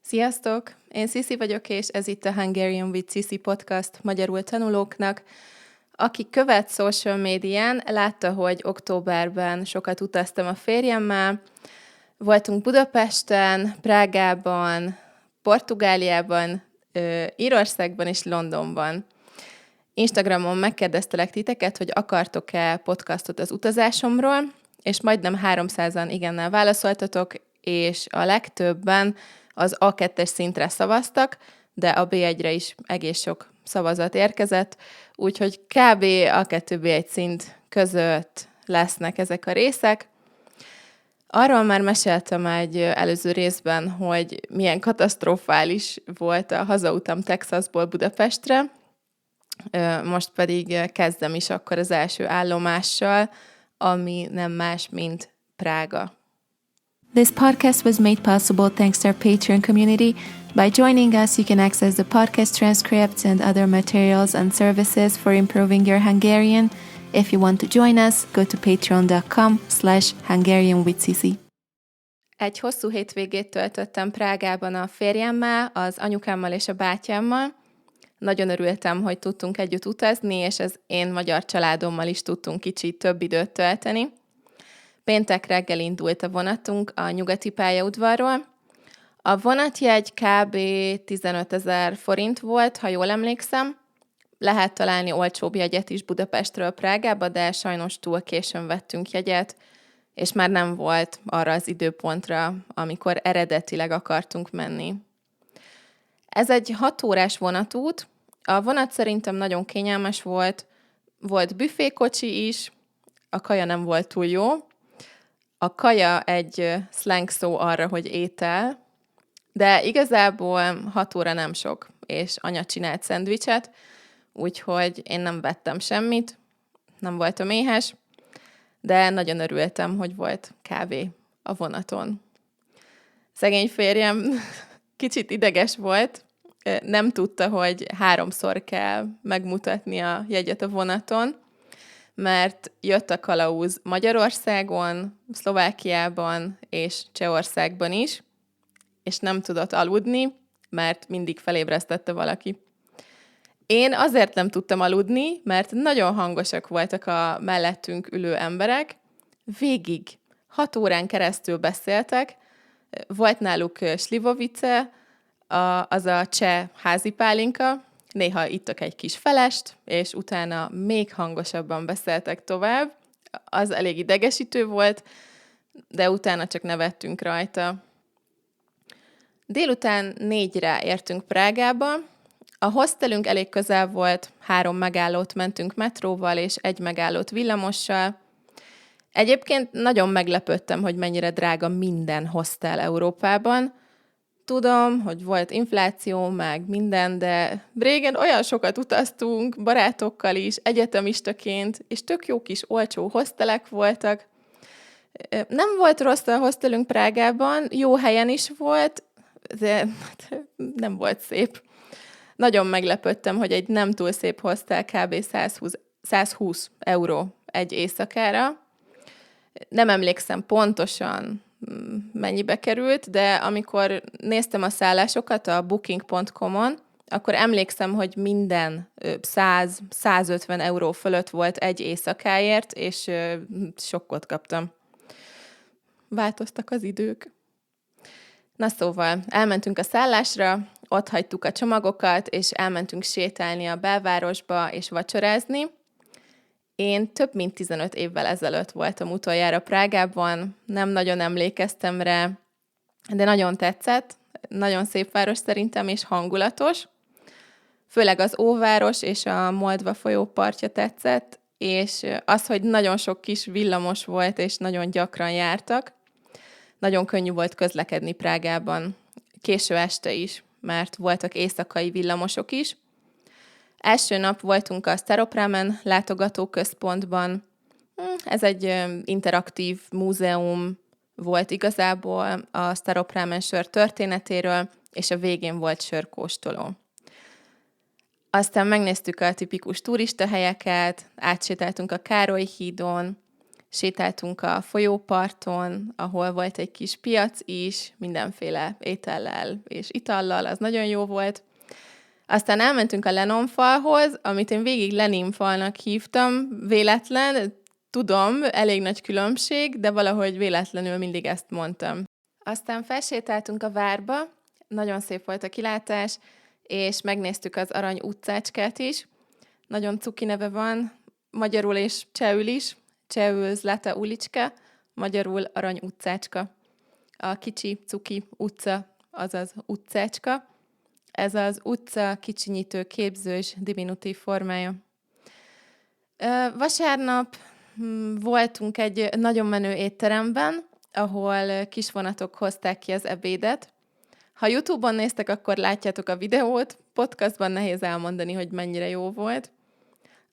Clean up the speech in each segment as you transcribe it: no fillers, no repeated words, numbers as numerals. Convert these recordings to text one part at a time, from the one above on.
Sziasztok! Én Cici vagyok, és ez itt a Hungarian with Cici podcast magyarul tanulóknak. Aki követ social médián, látta, hogy októberben sokat utaztam a férjemmel. Voltunk Budapesten, Prágában, Portugáliában, Írországban és Londonban. Instagramon megkérdeztelek titeket, hogy akartok-e podcastot az utazásomról, és majdnem 300-an igennel válaszoltatok, és a legtöbben az A2-es szintre szavaztak, de a B1-re is egész sok szavazat érkezett, úgyhogy kb. A2 B1 szint között lesznek ezek a részek. Arról már meséltem egy előző részben, hogy milyen katasztrofális volt a hazautam Texasból Budapestre, most pedig kezdem is akkor az első állomással, ami nem más, mint Prága. This podcast was made possible thanks to our Patreon community. By joining us, you can access the podcast transcripts and other materials and services for improving your Hungarian. If you want to join us, go to patreon.com/HungarianWithCici. Egy hosszú hétvégét töltöttem Prágában a férjemmel, az anyukámmal és a bátyámmal. Nagyon örültem, hogy tudtunk együtt utazni, és az én magyar családommal is tudtunk kicsit több időt tölteni. Péntek reggel indult a vonatunk a nyugati pályaudvarról. A vonatjegy kb. 15 000 forint volt, ha jól emlékszem. Lehet találni olcsóbb jegyet is Budapestről Prágába, de sajnos túl későn vettünk jegyet, és már nem volt arra az időpontra, amikor eredetileg akartunk menni. Ez egy 6 órás vonatút. A vonat szerintem nagyon kényelmes volt büfékocsi is, a kaja nem volt túl jó. A kaja egy slang szó arra, hogy étel, de igazából 6 óra nem sok, és anya csinált szendvicset, úgyhogy én nem vettem semmit, nem voltam éhes, de nagyon örültem, hogy volt kávé a vonaton. Szegény férjem kicsit ideges volt, nem tudta, hogy 3-szor kell megmutatni a jegyet a vonaton, mert jött a kalauz Magyarországon, Szlovákiában és Csehországban is, és nem tudott aludni, mert mindig felébresztette valaki. Én azért nem tudtam aludni, mert nagyon hangosak voltak a mellettünk ülő emberek, végig 6 órán keresztül beszéltek, volt náluk slivovice, az a cseh házipálinka, néha ittak egy kis felest, és utána még hangosabban beszéltek tovább. Az elég idegesítő volt, de utána csak nevettünk rajta. Délután 4-re értünk Prágába. A hostelünk elég közel volt, 3 megállót mentünk metróval, és 1 megállót villamossal. Egyébként nagyon meglepődtem, hogy mennyire drága minden hostel Európában. Tudom, hogy volt infláció, meg minden, de régen olyan sokat utaztunk, barátokkal is, egyetemistaként, és tök jó kis olcsó hostelek voltak. Nem volt rossz a hostelünk Prágában, jó helyen is volt, de nem volt szép. Nagyon meglepődtem, hogy egy nem túl szép hostel kb. 120 euró egy éjszakára. Nem emlékszem pontosan, mennyibe került, de amikor néztem a szállásokat a booking.com-on, akkor emlékszem, hogy minden 100-150 euró fölött volt egy éjszakáért, és sokkot kaptam. Változtak az idők. Na szóval, elmentünk a szállásra, ott hagytuk a csomagokat, és elmentünk sétálni a belvárosba, és vacsorázni. Én több mint 15 évvel ezelőtt voltam utoljára Prágában, nem nagyon emlékeztem rá, de nagyon tetszett, nagyon szép város szerintem, és hangulatos. Főleg az óváros és a Moldva folyó partja tetszett, és az, hogy nagyon sok kis villamos volt, és nagyon gyakran jártak. Nagyon könnyű volt közlekedni Prágában, késő este is, mert voltak éjszakai villamosok is. Első nap voltunk a Staropramen látogatóközpontban. Ez egy interaktív múzeum volt igazából a Staropramen sör történetéről, és a végén volt sörkóstoló. Aztán megnéztük a tipikus turistahelyeket, átsétáltunk a Károly hídon, Sétáltunk a folyóparton, ahol volt egy kis piac is, mindenféle étellel és itallal, az nagyon jó volt. Aztán elmentünk a Lennon-falhoz, amit én végig Lenin-falnak hívtam, véletlen, tudom, elég nagy különbség, de valahogy véletlenül mindig ezt mondtam. Aztán felsétáltunk a várba, nagyon szép volt a kilátás, és megnéztük az Arany utcácskát is. Nagyon cuki neve van, magyarul és csehül is. Csehül Zlata ulicska, magyarul Arany utcácska. A kicsi cuki utca, azaz utcácska. Ez az utca kicsinyítő képzős diminutív formája. Vasárnap voltunk egy nagyon menő étteremben, ahol kisvonatok hozták ki az ebédet. Ha YouTube-on néztek, akkor látjátok a videót, podcastban nehéz elmondani, hogy mennyire jó volt.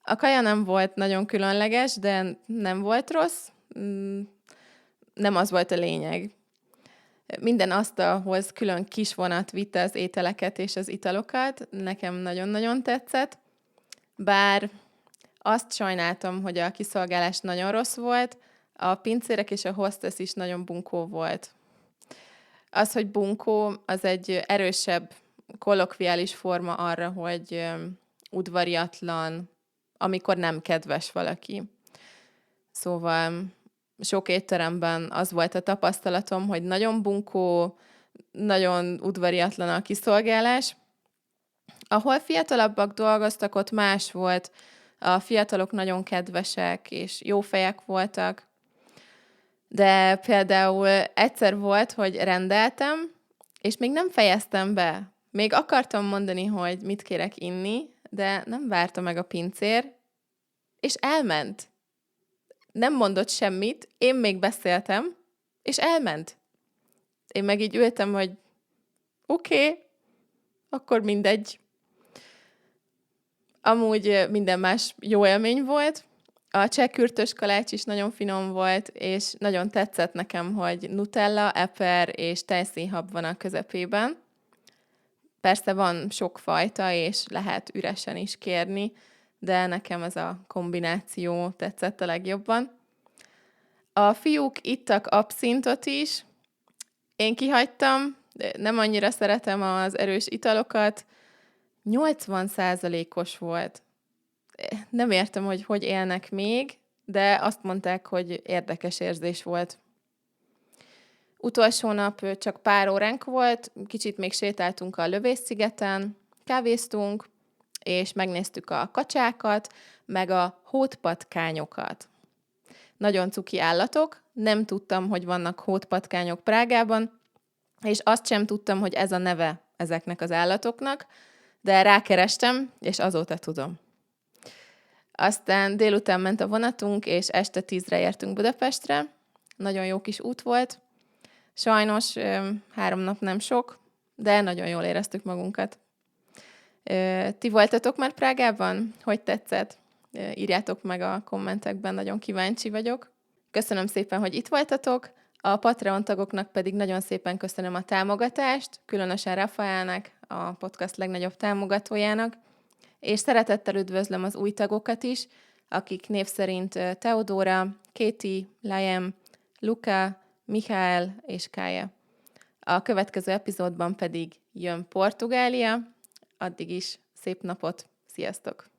A kaja nem volt nagyon különleges, de nem volt rossz. Nem az volt a lényeg. Minden asztalhoz külön kisvonat vitte az ételeket és az italokat. Nekem nagyon-nagyon tetszett. Bár azt sajnáltam, hogy a kiszolgálás nagyon rossz volt, a pincérek és a hostess is nagyon bunkó volt. Az, hogy bunkó, az egy erősebb, kollokviális forma arra, hogy udvariatlan, amikor nem kedves valaki. Szóval sok étteremben az volt a tapasztalatom, hogy nagyon bunkó, nagyon udvariatlan a kiszolgálás. Ahol fiatalabbak dolgoztak, ott más volt. A fiatalok nagyon kedvesek és jó fejek voltak. De például egyszer volt, hogy rendeltem, és még nem fejeztem be. Még akartam mondani, hogy mit kérek inni, de nem várta meg a pincér, és elment. Nem mondott semmit, én még beszéltem, és elment. Én meg így ültem, hogy oké, akkor mindegy. Amúgy minden más jó élmény volt. A cseh kürtös kalács is nagyon finom volt, és nagyon tetszett nekem, hogy nutella, eper és tejszínhab van a közepében. Persze van sok fajta, és lehet üresen is kérni, de nekem ez a kombináció tetszett a legjobban. A fiúk ittak abszintot is. Én kihagytam, nem annyira szeretem az erős italokat. 80%-os volt. Nem értem, hogy élnek még, de azt mondták, hogy érdekes érzés volt. Utolsó nap csak pár óránk volt, kicsit még sétáltunk a Lövész-szigeten, kávéztunk, és megnéztük a kacsákat, meg a hótpatkányokat. Nagyon cuki állatok, nem tudtam, hogy vannak hótpatkányok Prágában, és azt sem tudtam, hogy ez a neve ezeknek az állatoknak, de rákerestem, és azóta tudom. Aztán délután ment a vonatunk, és este 10-re értünk Budapestre. Nagyon jó kis út volt. Sajnos 3 nap nem sok, de nagyon jól éreztük magunkat. Ti voltatok már Prágában? Hogy tetszett? Írjátok meg a kommentekben, nagyon kíváncsi vagyok. Köszönöm szépen, hogy itt voltatok. A Patreon tagoknak pedig nagyon szépen köszönöm a támogatást, különösen Rafaelnek, a podcast legnagyobb támogatójának, és szeretettel üdvözlöm az új tagokat is, akik név szerint Teodóra, Katie, Liam, Luca, Michael és Kája. A következő epizódban pedig jön Portugália, addig is szép napot, sziasztok!